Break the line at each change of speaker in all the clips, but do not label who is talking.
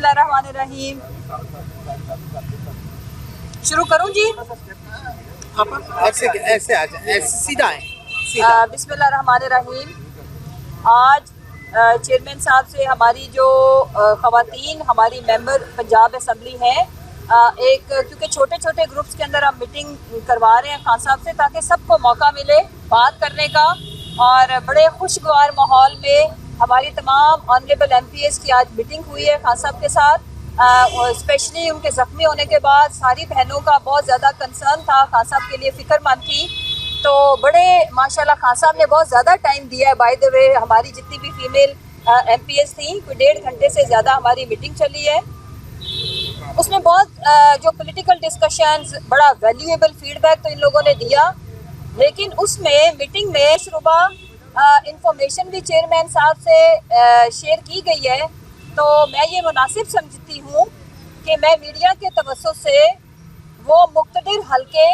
बिस्मिल्लाहिर्रहमानिर्रहीम। शुरू करूं जी?
ऐसे ऐसे आ जाए, ऐसे सीधा है।
बिस्मिल्लाहिर्रहमानिर्रहीम। आज चेयरमैन साहब से हमारी जो ख़वातीन हमारी मेंबर पंजाब असम्बली हैं, एक क्योंकि छोटे छोटे ग्रुप्स के अंदर हम मीटिंग करवा रहे हैं खान साहब से, ताकि सबको मौका मिले बात करने का। और बड़े खुशगवार माहौल में हमारी तमाम ऑनरेबल MPs की आज मीटिंग हुई है खान साहब के साथ। स्पेशली उनके ज़ख्मी होने के बाद सारी बहनों का बहुत ज़्यादा कंसर्न था, खान साहब के लिए फ़िक्रमंद थी। तो बड़े माशाल्लाह खान साहब ने बहुत ज़्यादा टाइम दिया है। बाय द वे हमारी जितनी भी फीमेल MPs थी, कोई 1.5 घंटे से ज़्यादा हमारी मीटिंग चली है। उसमें बहुत जो पॉलिटिकल डिस्कशंस, बड़ा वैल्यूएबल फीडबैक तो इन लोगों ने दिया। लेकिन उसमें मीटिंग में सुबह इंफॉर्मेशन भी चेयरमैन साहब से शेयर की गई है। तो मैं ये मुनासिब समझती हूँ कि मैं मीडिया के तवज्जुह से वो मुक़्तदिर हल्के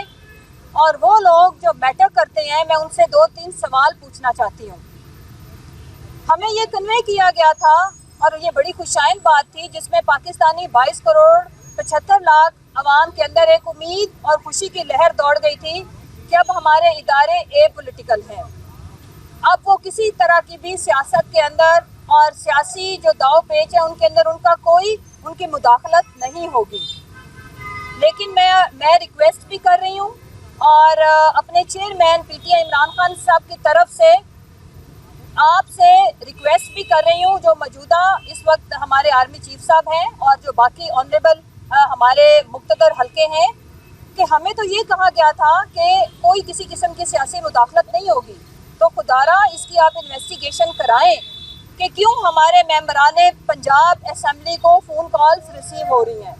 और वो लोग जो मैटर करते हैं, मैं उनसे 2-3 सवाल पूछना चाहती हूँ। हमें ये कन्वे किया गया था और ये बड़ी खुशाइन बात थी, जिसमें पाकिस्तानी 22 करोड़ 75 लाख अवाम के अंदर एक उम्मीद और खुशी की लहर दौड़ गई थी कि अब हमारे इदारे एपॉलिटिकल हैं। अब वो किसी तरह की भी सियासत के अंदर और सियासी जो दाव पेच है उनके अंदर उनकी मुदाखलत नहीं होगी। लेकिन मैं रिक्वेस्ट भी कर रही हूँ और अपने चेयरमैन PTI इमरान खान साहब की तरफ से आपसे रिक्वेस्ट भी कर रही हूँ, जो मौजूदा इस वक्त हमारे आर्मी चीफ साहब हैं और जो बाकी ऑनरेबल हमारे मुक़्तदर हल्के हैं, कि हमें तो ये कहा गया था कि कोई किसी किस्म की सियासी मुदाखलत नहीं होगी। तो खुदारा इसकी आप इन्वेस्टिगेशन कराएं कि क्यों हमारे मेंबराने पंजाब असम्बली को फ़ोन कॉल्स रिसीव हो रही हैं,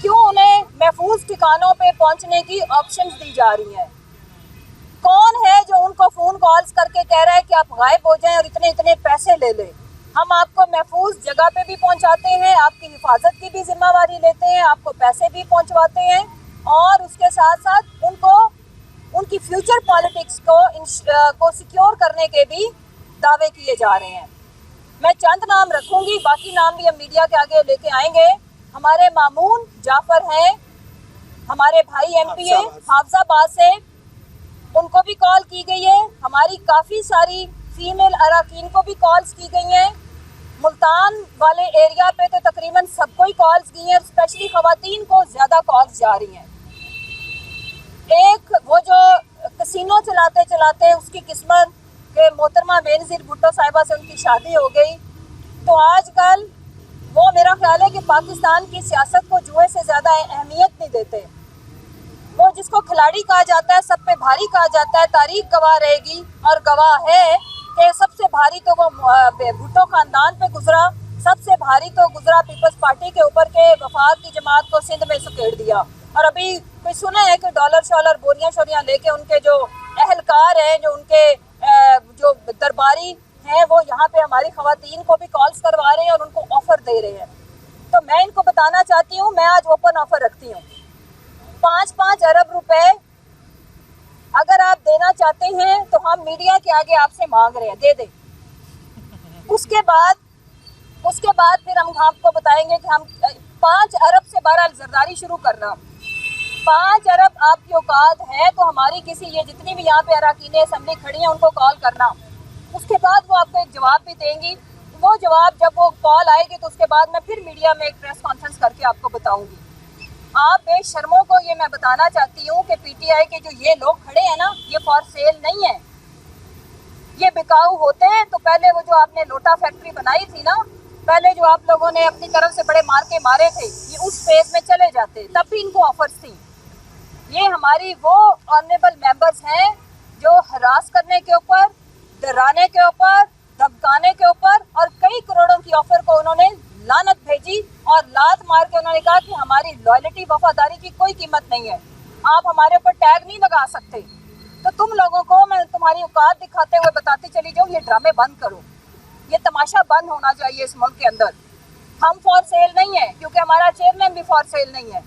क्यों उन्हें महफूज ठिकानों पे पहुंचने की ऑप्शंस दी जा रही हैं। कौन है जो उनको फ़ोन कॉल्स करके कह रहा है कि आप गायब हो जाएं और इतने इतने पैसे ले लें। हम आपको महफूज जगह पे भी पहुंचाते हैं, आपकी हिफाजत की भी जिम्मेवारी लेते हैं, आपको पैसे भी पहुंचवाते हैं और उसके साथ साथ उनकी फ्यूचर पॉलिटिक्स को सिक्योर करने के भी दावे किए जा रहे हैं। मैं चंद नाम रखूंगी, बाकी नाम भी हम मीडिया के आगे लेके आएंगे। हमारे मामून जाफर हैं, हमारे भाई MPA हाफजाबाद से, उनको भी कॉल की गई है। हमारी काफ़ी सारी फीमेल अराकीन को भी कॉल्स की गई हैं। मुल्तान वाले एरिया पे तो तकरीबन सबको ही कॉल्स की हैं, स्पेशली ख़वातीन को ज़्यादा कॉल्स जा रही हैं। एक वो जो कसिनो चलाते चलाते उसकी किस्मत के मोहतरमा बेनज़ीर भुट्टो साहिबा से उनकी शादी हो गई। तो आजकल वो मेरा ख्याल है कि पाकिस्तान की सियासत को जुए से ज़्यादा अहमियत नहीं देते। वो जिसको खिलाड़ी कहा जाता है, सब पे भारी कहा जाता है, तारीख गवाह रहेगी और गवाह है कि सबसे भारी तो वो भुट्टो ख़ानदान पे गुजरा, सबसे भारी तो गुजरा पीपल्स पार्टी के ऊपर के वफाक की जमात को सिंध में सुकेड़ दिया। और अभी कोई सुना है कि डॉलर शॉलर बोरियां शोरियां लेके उनके जो अहलकार हैं, जो उनके जो दरबारी हैं, वो यहाँ पे हमारी ख़वातीन को भी कॉल्स करवा रहे हैं और उनको ऑफ़र दे रहे हैं। तो मैं इनको बताना चाहती हूँ, मैं आज ओपन ऑफ़र रखती हूँ। 5-5 अरब रुपए अगर आप देना चाहते हैं तो हम मीडिया के आगे आपसे मांग रहे हैं, दे दें। उसके बाद फिर हम आपको बताएंगे कि हम 5 अरब से 12 जरदारी शुरू करना। 5 अरब आपकी औकात है तो हमारी किसी ये जितनी भी यहाँ पे अराकीन असम्बली खड़ी हैं उनको कॉल करना। उसके बाद वो आपको एक जवाब भी देंगी। वो जवाब जब वो कॉल आएगी तो उसके बाद मैं फिर मीडिया में एक प्रेस कॉन्फ्रेंस करके आपको बताऊंगी। आप बेशर्मों को ये मैं बताना चाहती हूँ कि PTI के जो ये लोग खड़े हैं ना, ये फॉर सेल नहीं है, ये बिकाऊ होते हैं। तो पहले वो जो आपने लोटा फैक्ट्री बनाई थी ना, पहले जो आप लोगों ने अपनी तरफ से बड़े मारे थे, ये उस फेज में चले जाते, तब भी इनको ऑफर्स थी। ये हमारी वो ऑनरेबल मेंबर्स हैं जो हरास करने के ऊपर, डराने के ऊपर, धमकाने के ऊपर और कई करोड़ों की ऑफर को उन्होंने लानत भेजी और लात मार के उन्होंने कहा कि हमारी लॉयल्टी वफादारी की कोई कीमत नहीं है, आप हमारे ऊपर टैग नहीं लगा सकते। तो तुम लोगों को मैं तुम्हारी औकात दिखाते हुए बताती चली जाऊँ, ये ड्रामे बंद करो, ये तमाशा बंद होना चाहिए इस मुल्क के अंदर। हम फॉर सेल नहीं है, क्योंकि हमारा चेयरमैन भी फॉर सेल नहीं है।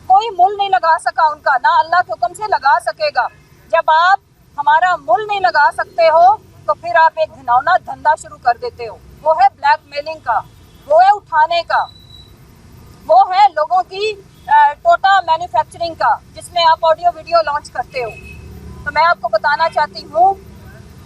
कोई मुल नहीं लगा सका उनका, ना अल्लाह के हुक्म से लगा सकेगा। जब आप हमारा मुल नहीं लगा सकते हो तो फिर आप एक घिनौना धंधा शुरू कर देते हो, वो है ब्लैकमेलिंग का, वो है उठाने का, वो है लोगों की टोटा मैन्युफैक्चरिंग का, जिसमें आप ऑडियो वीडियो लॉन्च करते हो। तो मैं आपको बताना चाहती हूँ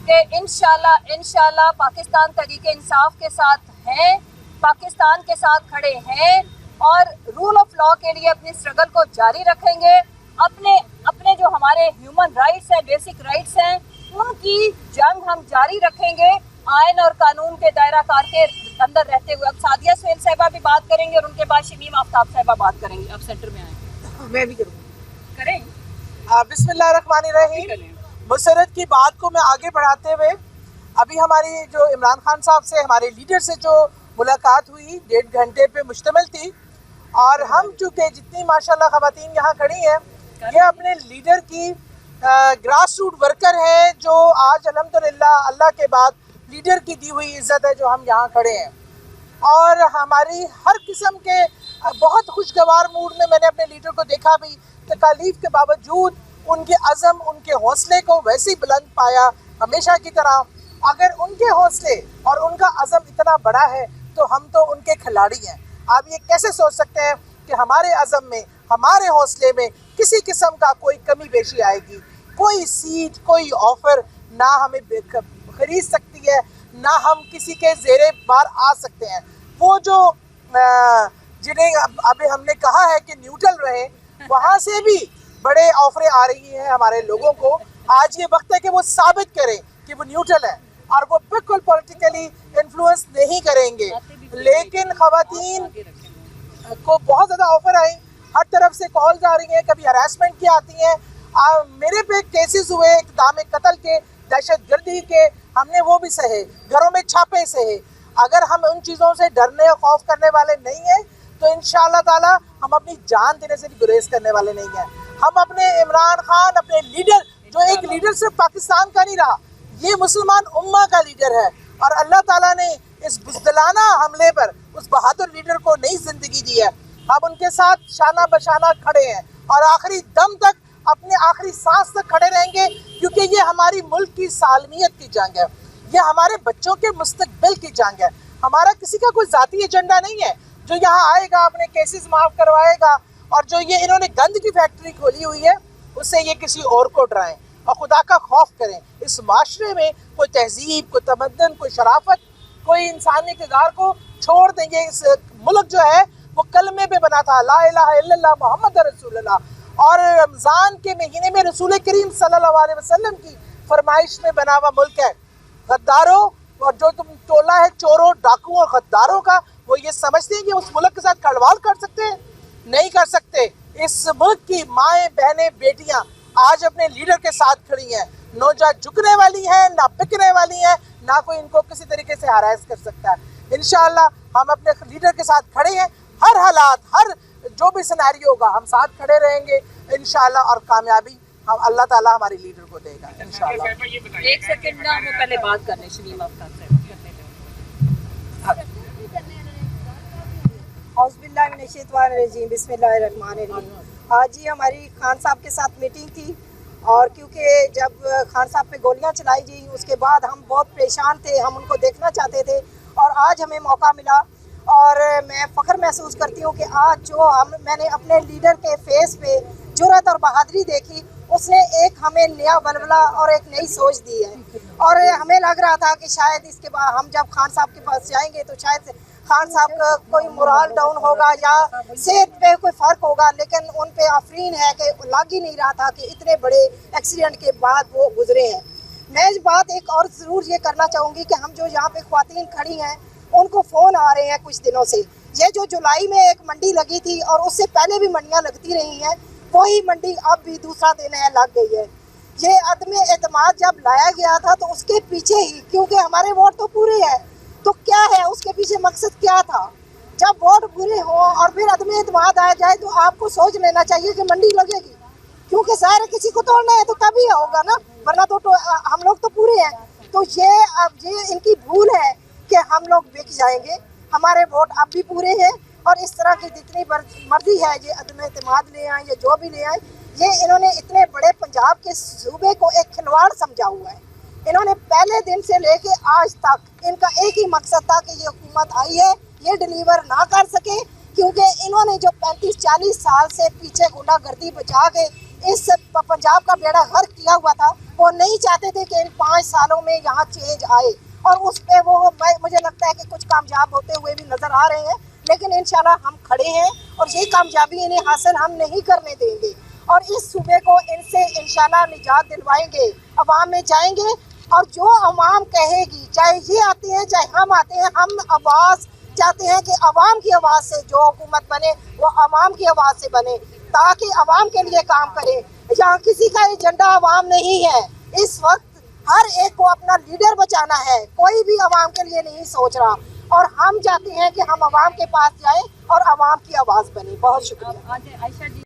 कि इंशाल्लाह पाकिस्तान तरीके इंसाफ के साथ हैं, पाकिस्तान के साथ खड़े हैं और रूल ऑफ लॉ के लिए अपनी स्ट्रगल को जारी रखेंगे। अपने जो हमारे ह्यूमन राइट्स हैं, बेसिक राइट्स हैं, उनकी जंग हम जारी रखेंगे आयन और कानून के दायरा कार के अंदर रहते हुए। अब सादिया सुहेल साहिबा भी बात करेंगे और उनके बाद शमीम आफ्ताब साहिबा बात करेंगे। अब सेंटर में आए,
मैं भी करूँगी।
करें।
बिस्मिल्लाहिर्रहमानिर्रहीम। मुसरत की बात को मैं आगे बढ़ाते हुए, अभी हमारी जो इमरान खान साहब से, हमारे लीडर से जो मुलाकात हुई 1.5 घंटे पे मुश्तमिल थी, और हम चूँकि जितनी माशाल्लाह ख़वातीन यहाँ खड़ी हैं, ये अपने लीडर की ग्रास रूट वर्कर हैं, जो आज अल्हम्दुलिल्लाह अल्लाह के बाद लीडर की दी हुई इज़्ज़त है जो हम यहाँ खड़े हैं। और हमारी हर किस्म के बहुत खुशगवार मूड में मैंने अपने लीडर को देखा भी, तकालीफ के बावजूद उनके अज़म, उनके हौसले को वैसे ही बुलंद पाया हमेशा की तरह। अगर उनके हौसले और उनका अज़म इतना बड़ा है तो हम तो उनके खिलाड़ी हैं। आप ये कैसे सोच सकते हैं कि हमारे अज़म में, हमारे हौसले में किसी किस्म का कोई कमी बेशी आएगी? कोई सीट, कोई ऑफ़र ना हमें खरीद सकती है, ना हम किसी के ज़ेरे बार आ सकते हैं। वो जो जिन्हें अभी हमने कहा है कि न्यूट्रल रहे, वहाँ से भी बड़े ऑफरें आ रही हैं हमारे लोगों को। आज ये वक्त है कि वो साबित करें कि वो न्यूट्रल है और वो बिल्कुल पॉलिटिकली इन्फ्लुएंस नहीं करेंगे। लेकिन ख़वातीन को बहुत ज़्यादा ऑफर आई, हर तरफ से कॉल्स आ रही हैं, कभी हरासमेंट की आती हैं। मेरे पे केसेस हुए इक़दाम कत्ल के, दहशतगर्दी के, हमने वो भी सहे, घरों में छापे सहे। अगर हम उन चीज़ों से डरने और खौफ करने वाले नहीं हैं तो इंशाअल्लाह ताला हम अपनी जान देने से भी गुरेज करने वाले नहीं हैं। हम अपने इमरान खान, अपने लीडर, जो एक लीडर सिर्फ पाकिस्तान का नहीं रहा, ये मुसलमान उम्मा का लीडर है, और अल्लाह ताला ने इस बुज़दिलाना हमले पर उस बहादुर लीडर को नई ज़िंदगी दी है। हम उनके साथ शाना बशाना खड़े हैं और आखिरी दम तक, अपने आखिरी सांस तक खड़े रहेंगे, क्योंकि ये हमारी मुल्क की सालमियत की जंग है, ये हमारे बच्चों के मुस्तकबिल की जंग है। हमारा किसी का कोई ज़ाती एजेंडा नहीं है जो यहाँ आएगा अपने केसेस माफ़ करवाएगा, और जो ये इन्होंने गंद की फैक्ट्री खोली हुई है उससे ये किसी और को डराएं और खुदा का खौफ करें। इस माशरे में कोई तहजीब, कोई तमद्दुन, कोई शराफत, कोई इंसानी किरदार को छोड़ देंगे। इस मुल्क जो है वो कलमे पे बना था, ला इलाहा इल्लल्लाह मुहम्मद रसूलुल्लाह, और रमज़ान के महीने में रसूल करीम सल्लल्लाहु अलैहि वसल्लम की फरमाइश में बना हुआ मुल्क है। गद्दारों और जो तुम टोला है चोरों, डाकुओं और गद्दारों का, वो ये समझते हैं कि उस मुल्क के साथ खड़वाल कर सकते हैं? नहीं कर सकते। इस मुल्क की माएँ, बहनें, बेटियाँ आज अपने लीडर के साथ खड़ी हैं, ना झुकने वाली हैं, ना बिकने वाली हैं, ना कोई इनको किसी तरीके से हरास कर सकता है। इंशाअल्लाह हम अपने लीडर के साथ खड़े हैं, हर हालात, हर जो भी सिनेरियो होगा हम साथ खड़े रहेंगे इंशाअल्लाह, और कामयाबी हम अल्लाह ताला हमारे लीडर को देगा इंशाअल्लाह।
एक सेकंड ना, वो पहले बात करने शमीम आफ्ताब साहिबा
औज़ुबिल्लाहिमिनश्शैतानिर्रजीम, बिस्मिल्लाहिर्रहमानिर्रहीम। आज ही हमारी खान साहब के साथ मीटिंग थी, और क्योंकि जब खान साहब पे गोलियां चलाई गई उसके बाद हम बहुत परेशान थे, हम उनको देखना चाहते थे, और आज हमें मौका मिला। और मैं फ़ख्र महसूस करती हूँ कि आज जो मैंने अपने लीडर के फेस पे जुर्रत और बहादुरी देखी, उसने एक हमें नया बलबला और एक नई सोच दी है। और हमें लग रहा था कि शायद इसके बाद हम जब खान साहब के पास जाएंगे तो शायद खान साहब का कोई मोरल डाउन होगा या सेहत पे कोई फ़र्क होगा, लेकिन उन पे आफरीन है कि लग ही नहीं रहा था कि इतने बड़े एक्सीडेंट के बाद वो गुजरे हैं। मैं इस बात एक और ज़रूर ये करना चाहूँगी कि हम जो यहाँ पे ख्वातीन खड़ी हैं, उनको फ़ोन आ रहे हैं कुछ दिनों से। ये जो जुलाई में एक मंडी लगी थी और उससे पहले भी मंडियाँ लगती रही हैं, वही मंडी अब भी दूसरा दिन है लग गई है। ये अदम एतमाद जब लाया गया था तो उसके पीछे ही, क्योंकि हमारे वोट तो पूरे हैं, तो क्या है उसके पीछे मकसद क्या था? जब वोट पूरे हो और फिर अदम एतमाद आ जाए तो आपको सोच लेना चाहिए कि मंडी लगेगी, क्योंकि सारे किसी को तोड़ना है तो तभी होगा ना, वरना तो हम लोग तो पूरे हैं। तो ये इनकी भूल है कि हम लोग बिक जाएंगे। हमारे वोट अब भी पूरे हैं, और इस तरह की जितनी मर्जी है ये अदम एतमाद ले आए, ये जो भी ले आए, ये इन्होंने इतने बड़े पंजाब के सूबे को एक खिलवाड़ समझा हुआ है। इन्होंने पहले दिन से लेके आज तक इनका एक ही मकसद था कि ये हुकूमत आई है, ये डिलीवर ना कर सके, क्योंकि इन्होंने जो 35-40 साल से पीछे गुंडागर्दी बचा के इस पंजाब का बेड़ा गर्क किया हुआ था, वो नहीं चाहते थे कि इन 5 सालों में यहाँ चेंज आए। और उस पे वो मुझे लगता है कि कुछ कामयाब होते हुए भी नजर आ रहे हैं, लेकिन इंशाल्लाह हम खड़े हैं और ये कामयाबी इन्हें हासिल हम नहीं करने देंगे और इस सूबे को इनसे इंशाल्लाह निजात दिलवाएंगे। अवाम में जाएंगे और जो अवाम कहेगी, चाहे ये आते हैं चाहे हम आते हैं, हम आवाज़ चाहते हैं कि अवाम की आवाज़ से जो हुकूमत बने वो अवाम की आवाज़ से बने, ताकि अवाम के लिए काम करे। यहाँ किसी का एजेंडा अवाम नहीं है। इस वक्त हर एक को अपना लीडर बचाना है, कोई भी अवाम के लिए नहीं सोच रहा और हम चाहते हैं कि हम अवाम के पास जाएं और अवाम की आवाज़ बने। बहुत शुक्रिया।
आज आयशा जी